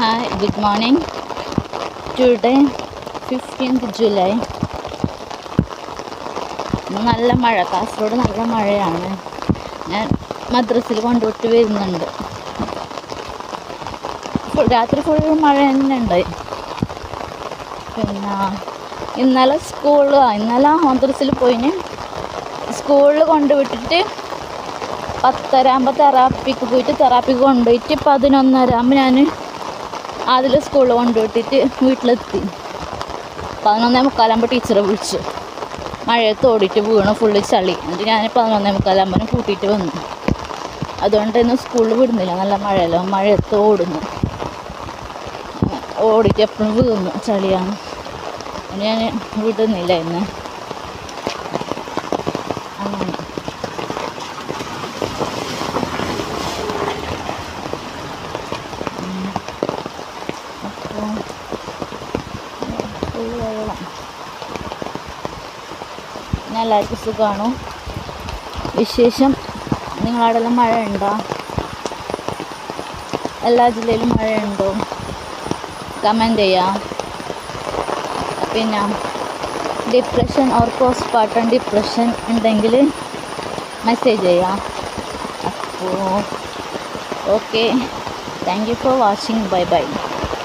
Hi, good morning. Today, 15th July. നല്ല മഴ, കാസർഗോഡ് നല്ല മഴയാണ്. ഞാൻ മദ്രസയിൽ കൊണ്ടുവിട്ട് വരുന്നുണ്ട്. രാത്രി ഫുൾ മഴ തന്നെ ഉണ്ടായി. പിന്നെ ഇന്നലെ മദ്രസയിൽ പോയിന്. സ്കൂളിൽ കൊണ്ടുവിട്ടിട്ട് 10:30 ആകുമ്പോൾ തെറാപ്പിക്ക് കൊണ്ടുപോയിട്ട് 11:30 ആകുമ്പോൾ ഞാൻ അതിൽ സ്കൂളിൽ കൊണ്ടുവിട്ടിട്ട് വീട്ടിലെത്തി. 11:45 ആകുമ്പോൾ ടീച്ചറെ വിളിച്ചു. മഴയത്ത് ഓടിയിട്ട് വീണു, ഫുള്ള് ചളി. എന്നിട്ട് ഞാൻ 11:45 ആകുമ്പോൾ കൂട്ടിയിട്ട് വന്നു. അതുകൊണ്ട് ഇന്ന് സ്കൂളിൽ വിടുന്നില്ല, നല്ല മഴയല്ലോ. മഴയത്ത് ഓടിയിട്ട് എപ്പോഴും വീണു, ചളിയാണ്. ഞാൻ വിടുന്നില്ല ഇന്ന്. അങ്ങനെ പിന്നെ എല്ലാവർക്കും സുഖമാണോ? വിശേഷം? നിങ്ങളവിടെല്ലാം മഴ ഉണ്ടോ? എല്ലാ ജില്ലയിലും മഴയുണ്ടോ? കമൻറ്റ് ചെയ്യാം. പിന്നെ depression or post partum depression ഉണ്ടെങ്കിൽ മെസ്സേജ് ചെയ്യാം. അപ്പോൾ okay, thank you for watching. Bye bye.